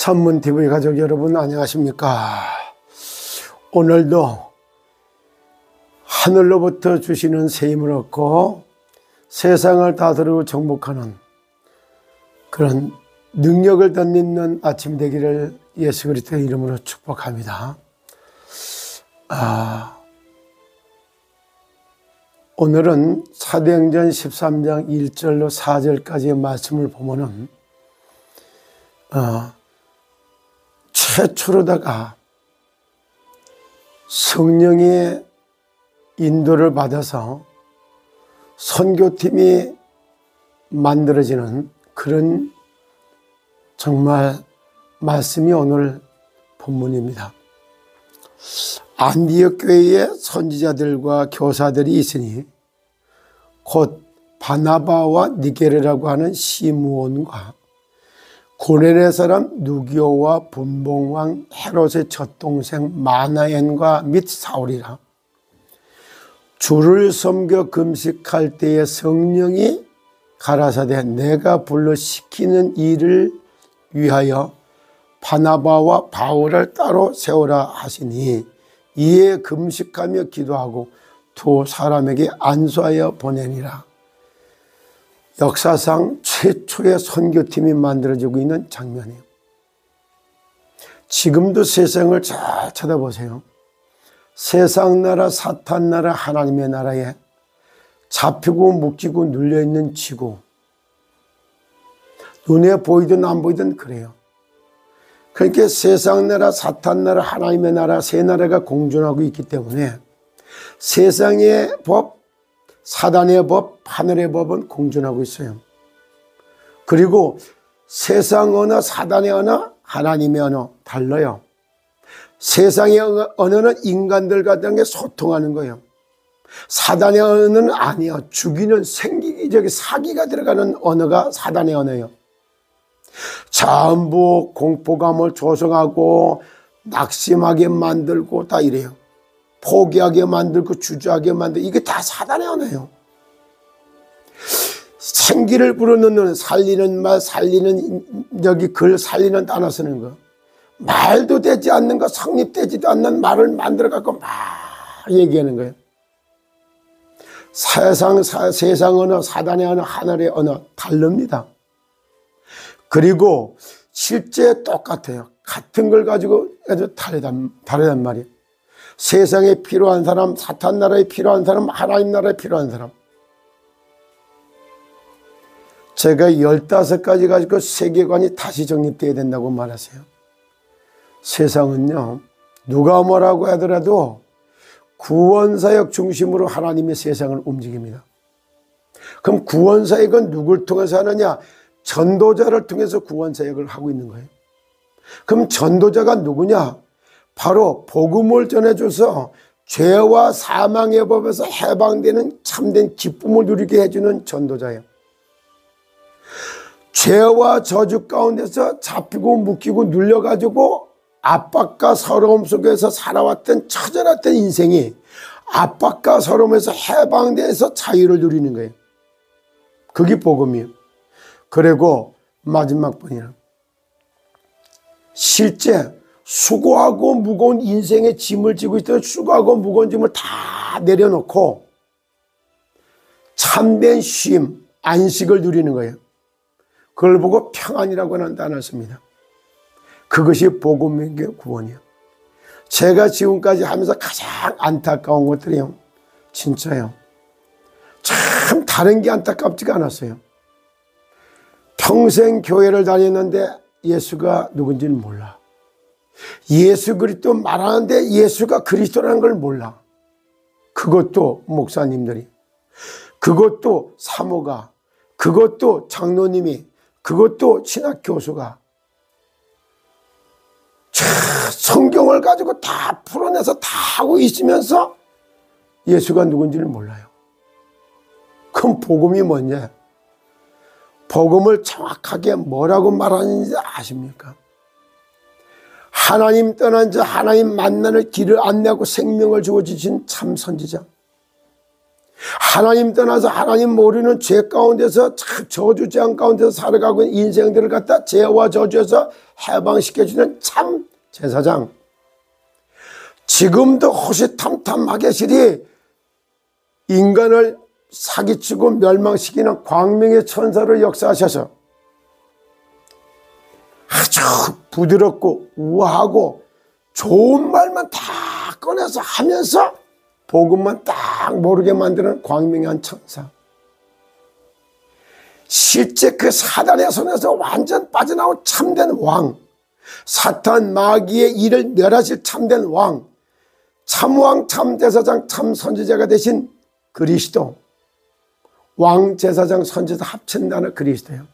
천문TV 가족 여러분 안녕하십니까? 오늘도 하늘로부터 주시는 새 힘을 얻고 세상을 다스리고 정복하는 그런 능력을 덧입는 아침 되기를 예수 그리스도의 이름으로 축복합니다. 오늘은 사도행전 13장 1절로 4절까지의 말씀을 보면은 최초로다가 성령의 인도를 받아서 선교팀이 만들어지는 그런 정말 말씀이 오늘 본문입니다. 안디옥 교회에 선지자들과 교사들이 있으니 곧 바나바와 니게르라고 하는 시므온과 고레네 사람 누기오와 분봉왕 헤롯의 젖동생 마나엔과 및 사울이라. 주를 섬겨 금식할 때에 성령이 가라사대 내가 불러 시키는 일을 위하여 바나바와 바울을 따로 세우라 하시니 이에 금식하며 기도하고 두 사람에게 안수하여 보내니라. 역사상 최초의 선교팀이 만들어지고 있는 장면이에요. 지금도 세상을 잘 쳐다보세요. 세상 나라, 사탄 나라, 하나님의 나라에 잡히고 묶이고 눌려있는 지구. 눈에 보이든 안 보이든 그래요. 그러니까 세상 나라, 사탄 나라, 하나님의 나라 세 나라가 공존하고 있기 때문에 세상의 법, 사단의 법, 하늘의 법은 공존하고 있어요. 그리고 세상 언어, 사단의 언어, 하나님의 언어 달라요. 세상의 언어는 인간들 간에 소통하는 거예요. 사단의 언어는 아니에요. 죽이는 생기기적인 사기가 들어가는 언어가 사단의 언어예요. 전부 공포감을 조성하고 낙심하게 만들고 다 이래요. 포기하게 만들고 주저하게 만들고 이게 다 사단의 언어예요. 생기를 불어넣는 살리는 말, 살리는 여기 글 살리는 단어 쓰는 거. 말도 되지 않는 거, 성립되지도 않는 말을 만들어 갖고 막 얘기하는 거예요. 세상 언어, 사단의 언어, 하늘의 언어 다릅니다. 그리고 실제 똑같아요. 같은 걸 가지고 아주 다르단 말이에요. 세상에 필요한 사람, 사탄 나라에 필요한 사람, 하나님 나라에 필요한 사람. 제가 15가지 가지고 세계관이 다시 정립되어야 된다고 말하세요. 세상은요, 누가 뭐라고 하더라도 구원사역 중심으로 하나님의 세상을 움직입니다. 그럼 구원사역은 누굴 통해서 하느냐? 전도자를 통해서 구원사역을 하고 있는 거예요. 그럼 전도자가 누구냐? 바로 복음을 전해줘서 죄와 사망의 법에서 해방되는 참된 기쁨을 누리게 해주는 전도자예요. 죄와 저주 가운데서 잡히고 묶이고 눌려가지고 압박과 서러움 속에서 살아왔던 처절했던 인생이 압박과 서러움에서 해방돼서 자유를 누리는 거예요. 그게 복음이에요. 그리고 마지막 번이야. 실제 수고하고 무거운 인생의 짐을 지고 있던 수고하고 무거운 짐을 다 내려놓고 참된 쉼, 안식을 누리는 거예요. 그걸 보고 평안이라고 하는 단어를 씁니다. 그것이 복음의 구원이에요. 제가 지금까지 하면서 가장 안타까운 것들이요. 진짜요. 참 다른 게 안타깝지가 않았어요. 평생 교회를 다녔는데 예수가 누군지는 몰라. 예수 그리스도 말하는데 예수가 그리스도라는 걸 몰라. 그것도 목사님들이, 그것도 사모가, 그것도 장로님이, 그것도 신학교수가 성경을 가지고 다 풀어내서 다 하고 있으면서 예수가 누군지를 몰라요. 그럼 복음이 뭐냐? 복음을 정확하게 뭐라고 말하는지 아십니까? 하나님 떠난 자, 하나님 만나는 길을 안내하고 생명을 주어 주신 참 선지자. 하나님 떠나서 하나님 모르는 죄 가운데서 저주재앙 가운데서 살아가고 있는 인생들을 갖다 죄와 저주에서 해방시켜주는 참 제사장. 지금도 호시탐탐하게 시리 인간을 사기치고 멸망시키는 광명의 천사로 역사하셔서 아주 부드럽고 우아하고 좋은 말만 다 꺼내서 하면서 복음만 딱 모르게 만드는 광명의 한 천사. 실제 그 사단의 손에서 완전 빠져나온 참된 왕, 사탄 마귀의 일을 멸하실 참된 왕, 참왕 참제사장 참선지자가 되신 그리스도, 왕제사장 선지자 합친다는 그리스도요.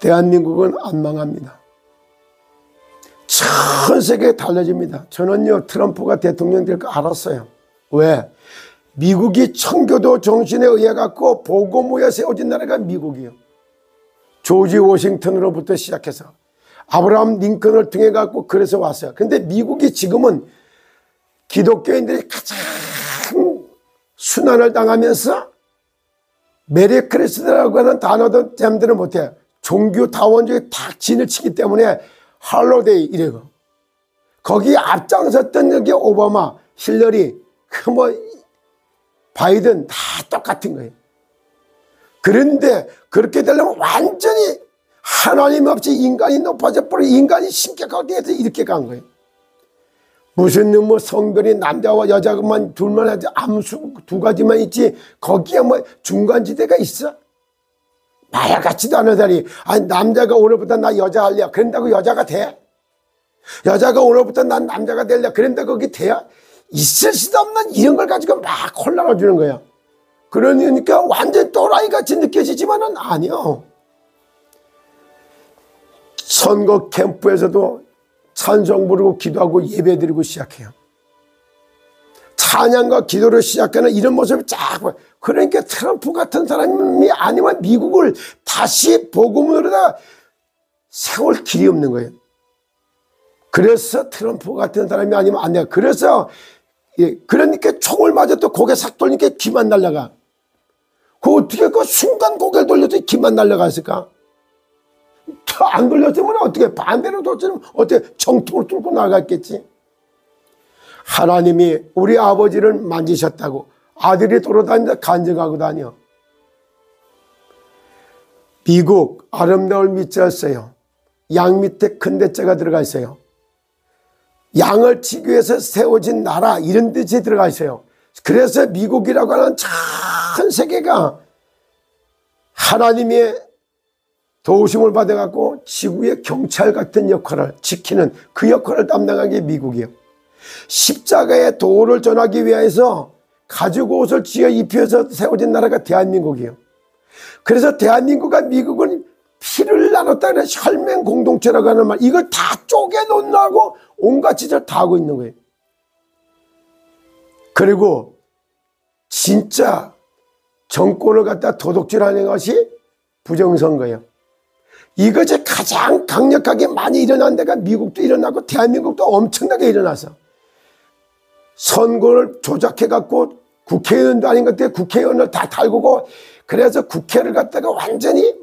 대한민국은 안 망합니다. 전 세계에 달라집니다. 저는요 트럼프가 대통령 될 거 알았어요. 왜? 미국이 청교도 정신에 의해 갖고 복음으로 세워진 나라가 미국이요. 조지 워싱턴으로부터 시작해서 아브라함 링컨을 통해 갖고 그래서 왔어요. 근데 미국이 지금은 기독교인들이 가장 순환을 당하면서 메리 크리스마스라고 하는 단어도 잼들은 못해요. 종교 다원주의 탁 진을 치기 때문에 할로데이 이래고 거기 앞장섰던 여기 오바마, 힐러리, 바이든 다 똑같은 거예요. 그런데 그렇게 되려면 완전히 하나님 없이 인간이 높아져 버리고 인간이 신격하게 해서 이렇게 간 거예요. 무슨 성별이 남자와 여자만 둘만 하지 암수 두 가지만 있지 거기에 중간지대가 있어? 마약 같지도 않은 사람이 아니 남자가 오늘부터 나 여자 할래 그런다고 여자가 돼? 여자가 오늘부터 난 남자가 될래 그런다고 그게 돼요? 있을 수도 없는 이런 걸 가지고 막 혼란을 주는 거야. 그러니까 완전 또라이 같이 느껴지지만은 아니요. 선거 캠프에서도 찬송 부르고 기도하고 예배 드리고 시작해요. 찬양과 기도를 시작하는 이런 모습이 쫙 보여. 그러니까 트럼프 같은 사람이 아니면 미국을 다시 복음으로다 세울 길이 없는 거예요. 그래서 트럼프 같은 사람이 아니면 안 돼요. 그래서 그러니까 총을 맞아도 고개 싹 돌리니까 귀만 날아가. 그 어떻게 그 순간 고개를 돌려도 귀만 날아갔을까? 안 돌렸으면 어떻게 반대로 돌렸으면 어떻게 정통을 뚫고 나갔겠지. 하나님이 우리 아버지를 만지셨다고 아들이 돌아다니다 간증하고 다녀. 미국 아름다울 밑자였어요. 양 밑에 큰 대자가 들어가 있어요. 양을 치기 위해서 세워진 나라 이런 뜻이 들어가 있어요. 그래서 미국이라고 하는 전 세계가 하나님의 도우심을 받아갖고 지구의 경찰 같은 역할을 지키는 그 역할을 담당한 게 미국이에요. 십자가의 도를 전하기 위해서 가죽 옷을 지어 입혀서 세워진 나라가 대한민국이에요. 그래서 대한민국과 미국은 피를 나눴다는 혈맹 공동체라고 하는 말 이걸 다 쪼개놓으려고 온갖 짓을 다 하고 있는 거예요. 그리고 진짜 정권을 갖다 도둑질하는 것이 부정선거예요. 이것이 가장 강력하게 많이 일어난 데가 미국도 일어나고 대한민국도 엄청나게 일어나서 선거를 조작해갖고 국회의원도 아닌 것 같아 국회의원을 다 달구고 그래서 국회를 갖다가 완전히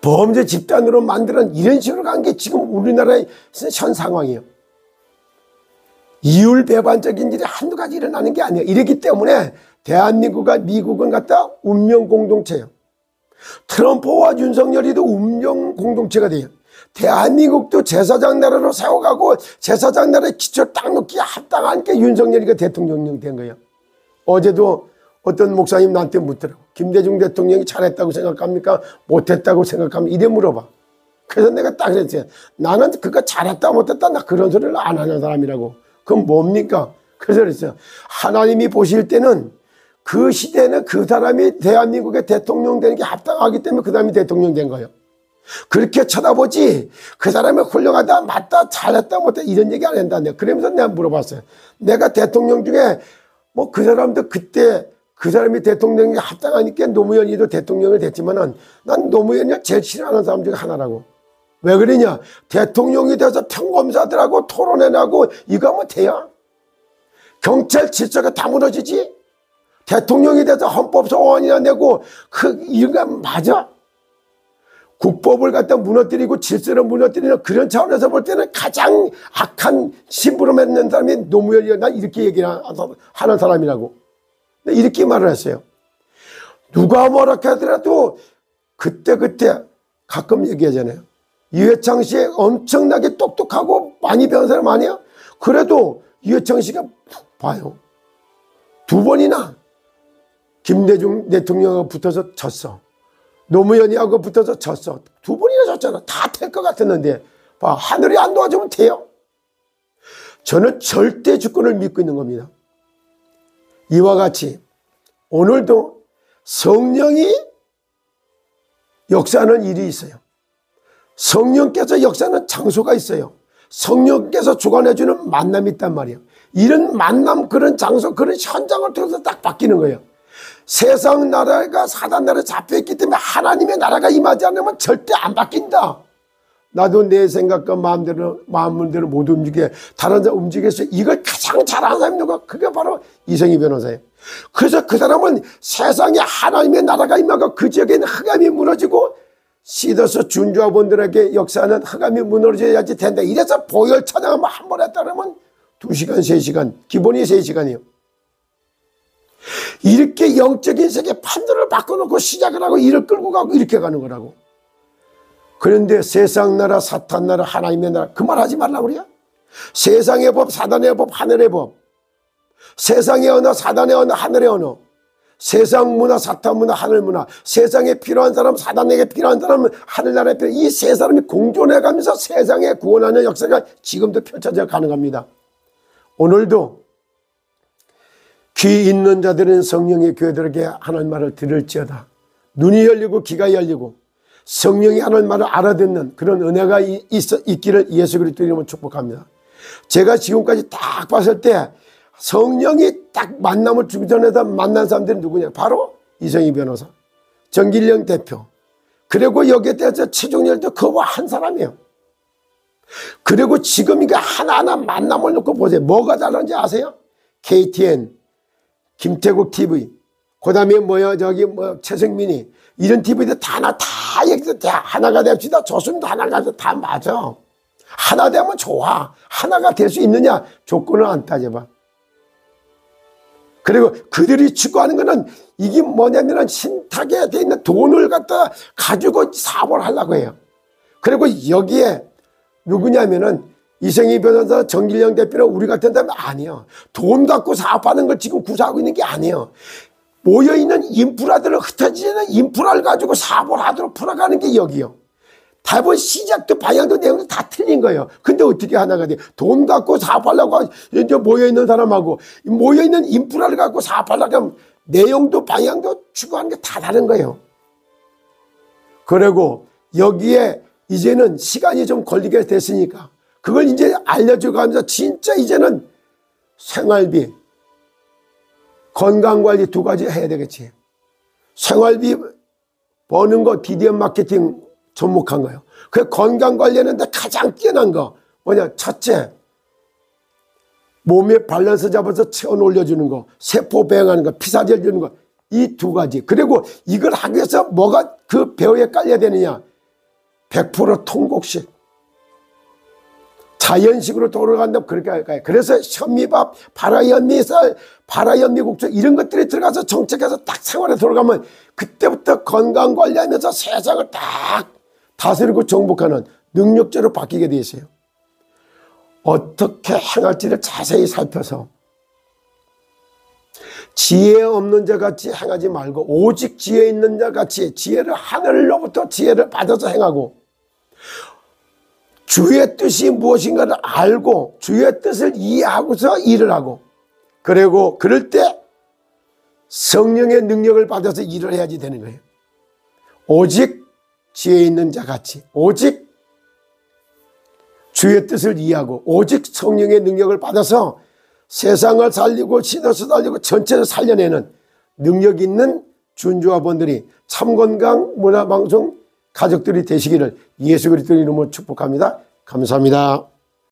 범죄 집단으로 만드는 이런 식으로 간 게 지금 우리나라의 현 상황이에요. 이율배반적인 일이 한두 가지 일어나는 게 아니에요. 이렇기 때문에 대한민국과 미국은 갖다 운명 공동체예요. 트럼프와 윤석열이도 운명 공동체가 돼요. 대한민국도 제사장 나라로 세워가고 제사장 나라의 기초 딱 놓기에 합당한 게 윤석열이가 대통령 된 거예요. 어제도 어떤 목사님 나한테 묻더라고. 김대중 대통령이 잘했다고 생각합니까? 못했다고 생각합니까? 이래 물어봐. 그래서 내가 딱 그랬지. 나는 그거 잘했다 못했다 나 그런 소리를 안 하는 사람이라고. 그건 뭡니까? 그래서 그랬어요. 하나님이 보실 때는 그 시대는 그 사람이 대한민국의 대통령 되는 게 합당하기 때문에 그 사람이 대통령 된 거예요. 그렇게 쳐다보지 그 사람이 훌륭하다 맞다 잘했다 못했다 이런 얘기 안 한다. 그러면서 내가 물어봤어요. 내가 대통령 중에 그 사람도 그때 그 사람이 대통령이 합당하니까 노무현이도 대통령을 됐지만은 난 노무현이 제일 싫어하는 사람 중에 하나라고. 왜 그러냐? 대통령이 돼서 평검사들하고 토론해나고 이거 하면 돼요? 경찰 질서가 다 무너지지? 대통령이 돼서 헌법 소원이나 내고 이런 거 맞아? 국법을 갖다 무너뜨리고 질서를 무너뜨리는 그런 차원에서 볼 때는 가장 악한 심부름 했는 사람이 노무현이야. 나 이렇게 얘기하는 사람이라고. 이렇게 말을 했어요. 누가 뭐라 하더라도 그때 가끔 얘기하잖아요. 이회창 씨 엄청나게 똑똑하고 많이 배운 사람 아니야? 그래도 이회창 씨가 봐요. 2번이나 김대중 대통령하고 붙어서 졌어. 노무현이하고 붙어서 졌어. 2번이나 졌잖아. 다 될 것 같았는데 봐, 하늘이 안 도와주면 돼요. 저는 절대 주권을 믿고 있는 겁니다. 이와 같이 오늘도 성령이 역사하는 일이 있어요. 성령께서 역사하는 장소가 있어요. 성령께서 주관해주는 만남이 있단 말이에요. 이런 만남, 그런 장소, 그런 현장을 통해서 딱 바뀌는 거예요. 세상 나라가 사단 나라에 잡혀있기 때문에 하나님의 나라가 임하지 않으면 절대 안 바뀐다. 나도 내 생각과 마음대로 모두 움직여 다른 사람 움직였어요. 이걸 가장 잘하는 사람이 누가? 그게 바로 이성희 변호사예요. 그래서 그 사람은 세상에 하나님의 나라가 임하고 그 지역에는 흑암이 무너지고 시더스 준주화본들에게 역사하는 흑암이 무너져야지 된다. 이래서 보혈 찬양을 한 번 했다 그러면 2시간, 3시간, 기본이 3시간이에요. 이렇게 영적인 세계 판도를 바꿔놓고 시작을 하고 일을 끌고 가고 이렇게 가는 거라고. 그런데 세상 나라, 사탄 나라, 하나님의 나라 그 말 하지 말라고 그래요. 세상의 법, 사단의 법, 하늘의 법. 세상의 언어, 사단의 언어, 하늘의 언어. 세상 문화, 사탄 문화, 하늘 문화. 세상에 필요한 사람, 사단에게 필요한 사람은 하늘나라에 필요한 이 세 사람이 공존해 가면서 세상에 구원하는 역사가 지금도 펼쳐져 가능합니다. 오늘도 귀 있는 자들은 성령의 교회들에게 하나님 말을 들을지어다. 눈이 열리고 귀가 열리고 성령이 하나님 말을 알아듣는 그런 은혜가 있기를 예수 그리스도 이름으로 축복합니다. 제가 지금까지 딱 봤을 때 성령이 딱 만남을 주기 전에도 만난 사람들이 누구냐? 바로 이성희 변호사, 정길영 대표, 그리고 여기에 대해서 최종렬도 그와 한 사람이에요. 그리고 지금 이거 하나하나 만남을 놓고 보세요. 뭐가 다른지 아세요? KTN, 김태국 TV, 그 다음에 최승민이 이런 TV들 다 얘기해서 하나가 됩시다. 좋습니다. 하나가 다 맞아. 하나 되면 좋아. 하나가 될 수 있느냐? 조건을 안 따져봐. 그리고 그들이 추구하는 거는 이게 뭐냐면은 신탁에 돼 있는 돈을 갖다 가지고 사업을 하려고 해요. 그리고 여기에 누구냐면은 이성희 변호사, 정길영 대표는 우리 같은 사람은 아니에요. 돈 갖고 사업하는 걸 지금 구사하고 있는 게 아니에요. 모여있는 인프라들을 흩어지는 인프라를 가지고 사업을 하도록 풀어가는 게 여기요. 대부분 시작도 방향도 내용도 다 틀린 거예요. 근데 어떻게 하나가 돼? 돈 갖고 사업하려고 이제 모여있는 사람하고 모여있는 인프라를 갖고 사업하려고 하면 내용도 방향도 추구하는 게 다 다른 거예요. 그리고 여기에 이제는 시간이 좀 걸리게 됐으니까 그걸 이제 알려주고 하면서 진짜 이제는 생활비, 건강관리 2가지 해야 되겠지. 생활비 버는 거 DDM 마케팅 접목한 거예요. 그 건강관리하는데 가장 뛰어난 거 뭐냐? 첫째, 몸에 밸런스 잡아서 체온 올려주는 거, 세포 배양하는 거, 피사제 주는 거, 이 2가지. 그리고 이걸 하기 위해서 뭐가 그 배우에 깔려야 되느냐? 100% 통곡식. 자연식으로 돌아간다고 그렇게 할까요? 그래서 현미밥, 발화현미쌀, 발화현미국수 이런 것들이 들어가서 정책해서 딱 생활에 들어가면 그때부터 건강관리하면서 세상을 딱 다스리고 정복하는 능력자로 바뀌게 돼 있어요. 어떻게 행할지를 자세히 살펴서 지혜 없는 자 같이 행하지 말고 오직 지혜 있는 자 같이 지혜를 하늘로부터 지혜를 받아서 행하고 주의 뜻이 무엇인가를 알고 주의 뜻을 이해하고서 일을 하고 그리고 그럴 때 성령의 능력을 받아서 일을 해야지 되는 거예요. 오직 지혜 있는 자 같이 오직 주의 뜻을 이해하고 오직 성령의 능력을 받아서 세상을 살리고 시도를 살리고 전체를 살려내는 능력 있는 준주화본들이 참건강 문화방송 가족들이 되시기를 예수 그리스도 이름으로 축복합니다. 감사합니다.